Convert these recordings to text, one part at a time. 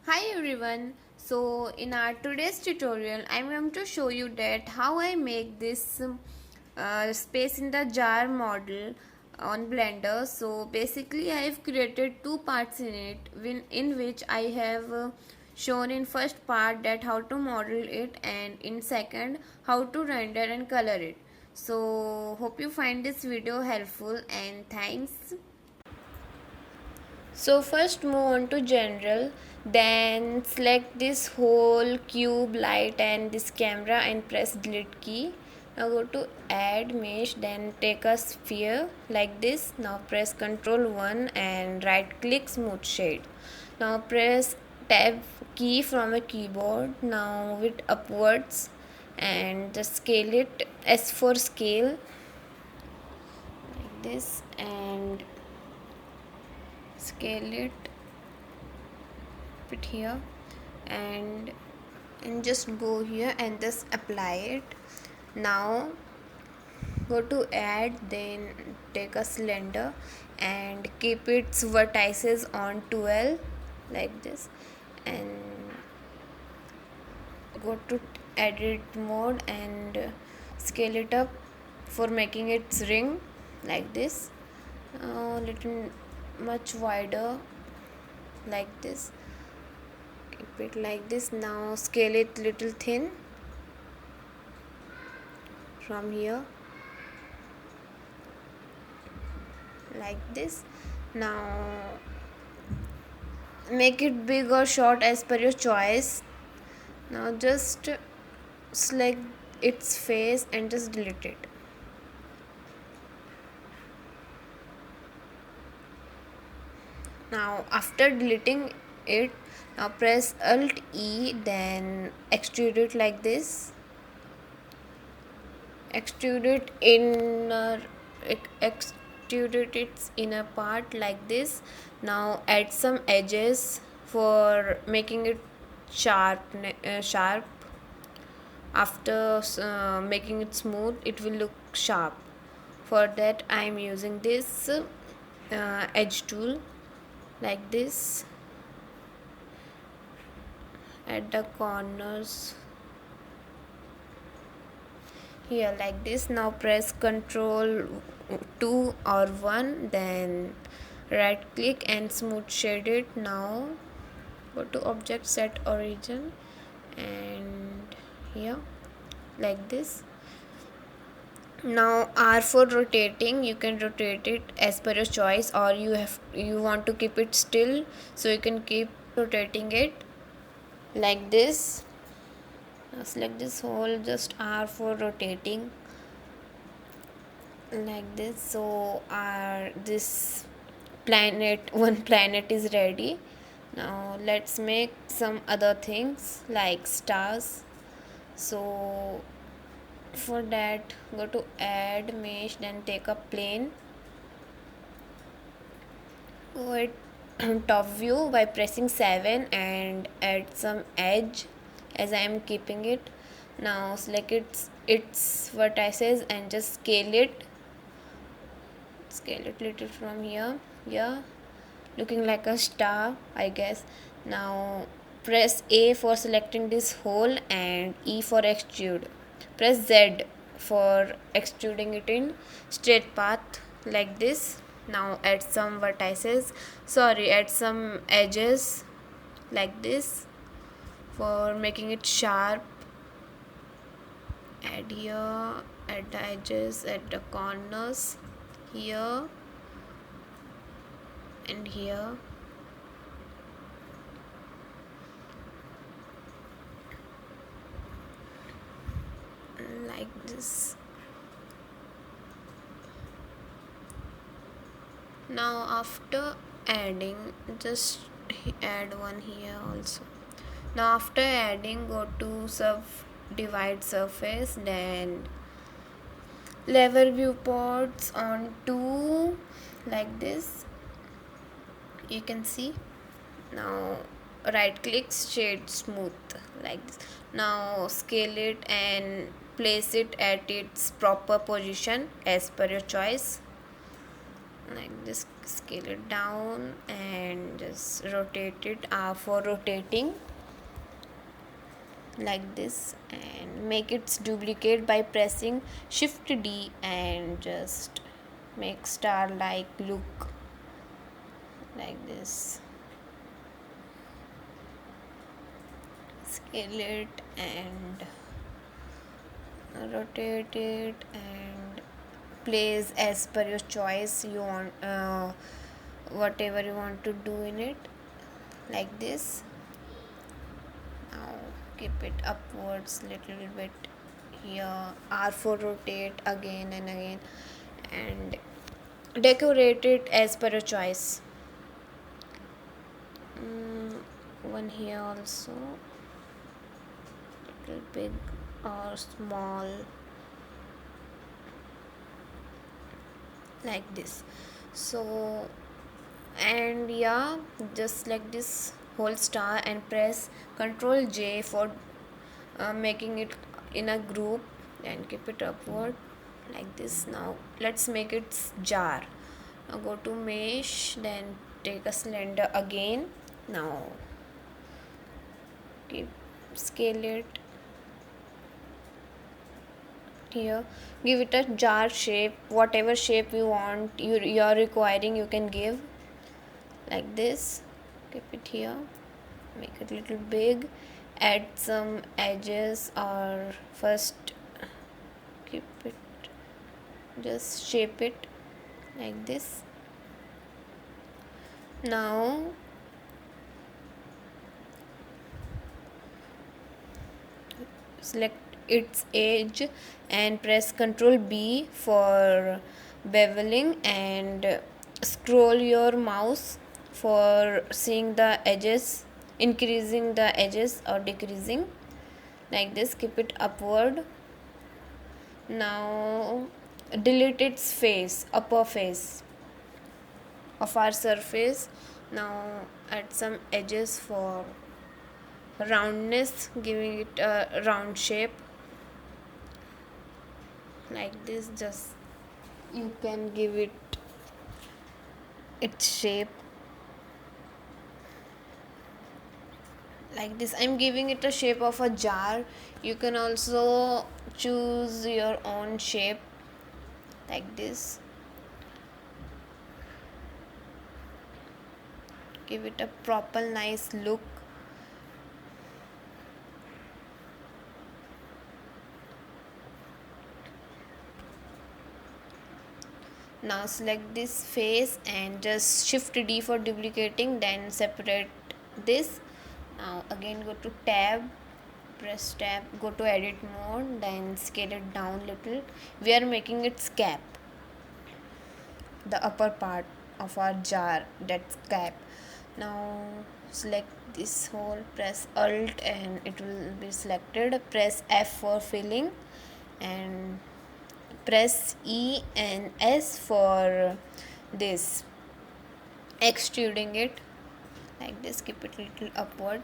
Hi everyone. So in our today's tutorial I'm going to show you that how I make this space in the jar model on Blender. So basically I have created two parts in it in which I have shown in first part that how to model it, and in second how to render and color it. So hope you find this video helpful, and thanks. So first move on to general, then select this whole cube light and this camera and press delete key. Now go to add mesh, then take a sphere like this. Now press Ctrl 1 and right click smooth shade. Now press tab key from a keyboard. Now move it upwards and just scale it S for scale like this, and scale it, put here, and just go here and just apply it. Now go to add, then take a cylinder and keep its vertices on 12 like this, and go to edit mode and scale it up for making its ring like this, little much wider like this, keep it like this. Now scale it little thin from here like this. Now make it big or short as per your choice. Now just select its face and just delete it. Now after deleting it, now press Alt E, then extrude it like this, extrude it extrude it its inner part like this. Now add some edges for making it sharp. After making it smooth, it will look sharp. For that I am using this edge tool like this at the corners here like this. Now press Ctrl 2 or 1, then right click and smooth shade it. Now go to object, set origin, and here like this. Now R for rotating, you can rotate it as per your choice, or you want to keep it still, so you can keep rotating it like this. Now select this whole, just R for rotating like this. So our this one planet is ready. Now let's make some other things like stars. So for that go to add mesh, then take a plane, go at top view by pressing 7 and add some edge as I am keeping it. Now select its vertices and just scale it little from here. Yeah, looking like a star, I guess. Now press A for selecting this hole and E for extrude. Press Z for extruding it in straight path like this. Now add some add some edges like this for making it sharp. Add here, at the edges, at the corners, here and here like this. Now after adding, just add one here also. Now after adding, go to divide surface, then level viewports on 2 like this, you can see. Now right click, shade smooth like this. Now scale it and place it at its proper position as per your choice like this. scale it down and just rotate it for rotating like this, and make its duplicate by pressing shift D and just make star like look like this. Scale it and rotate it and place as per your choice. You want whatever you want to do in it, like this. Now keep it upwards little bit here. R for rotate again and again, and decorate it as per your choice. One here also, little big or small, like this. So, and yeah, just like this whole star, and press Ctrl J for making it in a group, and keep it upward like this. Now let's make it jar. Now go to mesh, then take a cylinder again. Now keep scale it here, give it a jar shape, whatever shape you want, you're requiring, you can give like this. Keep it here, make it little big, add some edges, or first keep it, just shape it like this. Now select its edge and press Ctrl B for beveling, and scroll your mouse for seeing the edges, increasing the edges or decreasing like this. Keep it upward. Now delete its face, upper face of our surface. Now add some edges for roundness, giving it a round shape like this. Just you can give it its shape like this. I'm giving it a shape of a jar. You can also choose your own shape like this. Give it a proper nice look. Now select this face and just shift D for duplicating, then separate this. Now again go to tab, press tab, go to edit mode, then scale it down little. We are making its cap, the upper part of our jar, that's cap. Now select this whole, press alt and it will be selected. Press F for filling, and press E and S for this extruding it like this. Keep it little upward,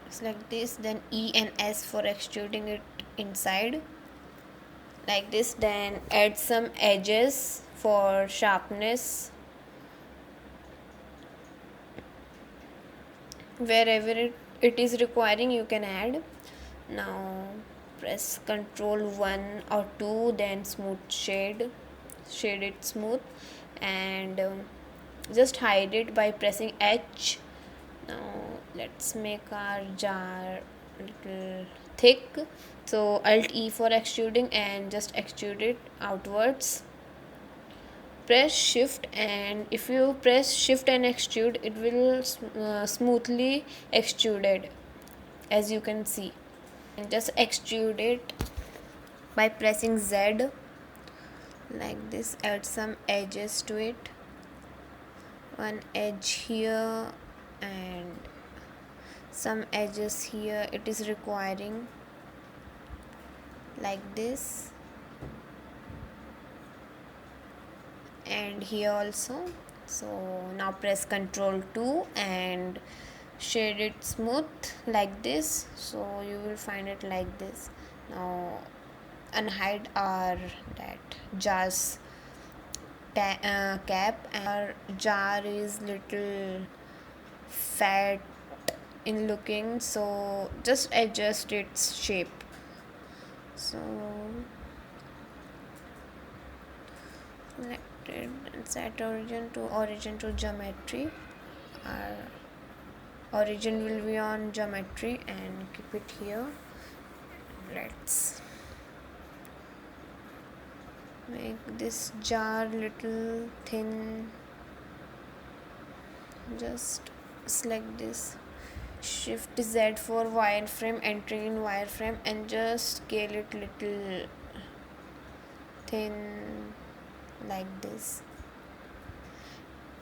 select this, then E and S for extruding it inside like this. Then add some edges for sharpness, wherever it is requiring you can add. Now press Ctrl 1 or 2, then smooth shade it smooth, and just hide it by pressing H. Now let's make our jar little thick, so Alt E for extruding and just extrude it outwards. Press shift, and if you press shift and extrude, it will smoothly extruded, as you can see. And just extrude it by pressing Z like this. Add some edges to it, one edge here and some edges here it is requiring, like this, and here also. So now press Ctrl 2 and shade it smooth like this, so you will find it like this. Now unhide our that jars cap, and our jar is little fat in looking, so just adjust its shape. So selected and set origin to geometry. Our origin will be on geometry and keep it here. Let's make this jar little thin. Just select this, shift Z for wireframe, entering in wireframe, and just scale it little thin like this.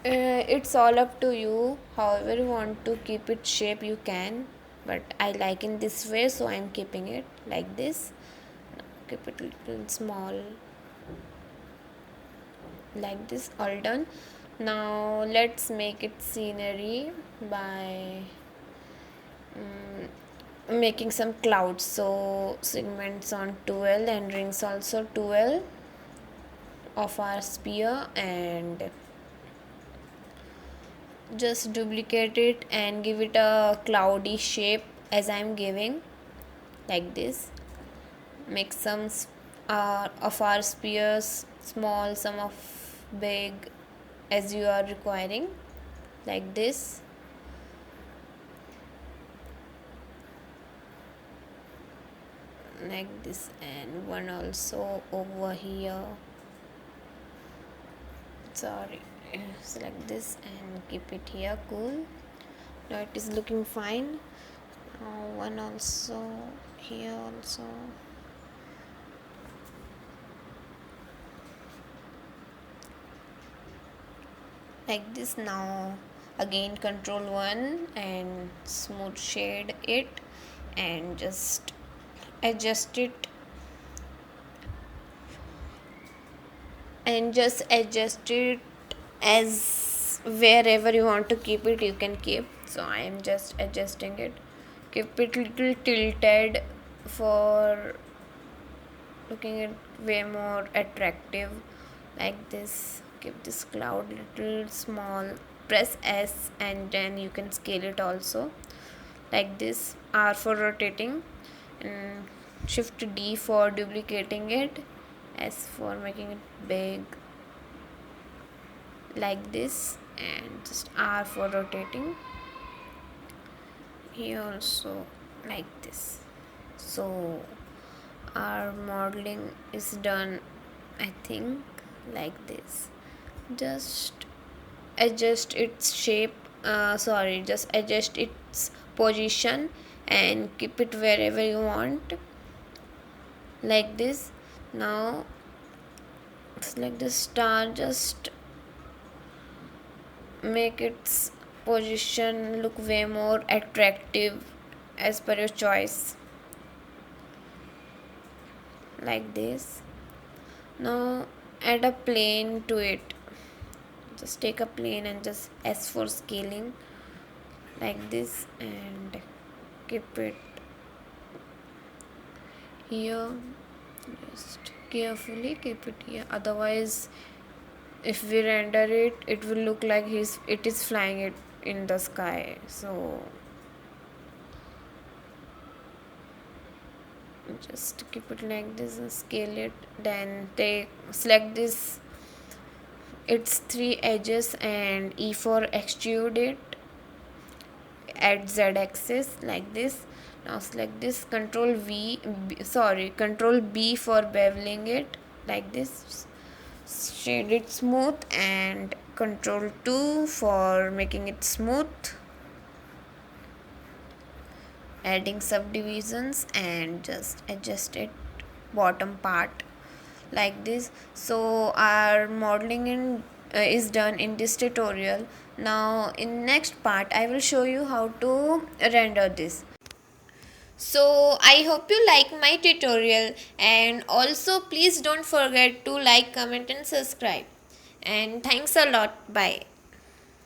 It's all up to you, however you want to keep it shape you can, but I like in this way, so I'm keeping it like this. Keep it little small like this. All done. Now let's make it scenery by making some clouds. So segments on 12 and rings also 12 of our sphere, and just duplicate it and give it a cloudy shape as I'm giving like this. Make some of our spheres small, some of big, as you are requiring, like this. Like this, and one also over here. Sorry, select this and keep it here. Cool. Now it is looking fine. One also here also. Like this. Now again control 1 and smooth shade it and just adjust it as wherever you want to keep it you can keep. So I am just adjusting it. Keep it little tilted for looking it way more attractive like this. Keep this cloud little small, press S and then you can scale it also like this. R for rotating and shift D for duplicating it, S for making it big like this, and just R for rotating here also like this. So our modeling is done, I think, like this. Just adjust its shape, just adjust its position and keep it wherever you want like this. Now select the star, just make its position look way more attractive as per your choice like this. Now add a plane to it. Just take a plane and just S for scaling like this and keep it here. Just carefully keep it here, otherwise if we render it, it will look like it is flying it in the sky. So just keep it like this and scale it. Then select this, its 3 edges, and E for extrude it at Z axis like this. Now select this, control B for beveling it like this. Shade it smooth and control 2 for making it smooth. Adding subdivisions and just adjust it bottom part like this. So our modeling is done in this tutorial. Now in next part I will show you how to render this. So I hope you like my tutorial, and also please don't forget to like, comment and subscribe, and thanks a lot. Bye.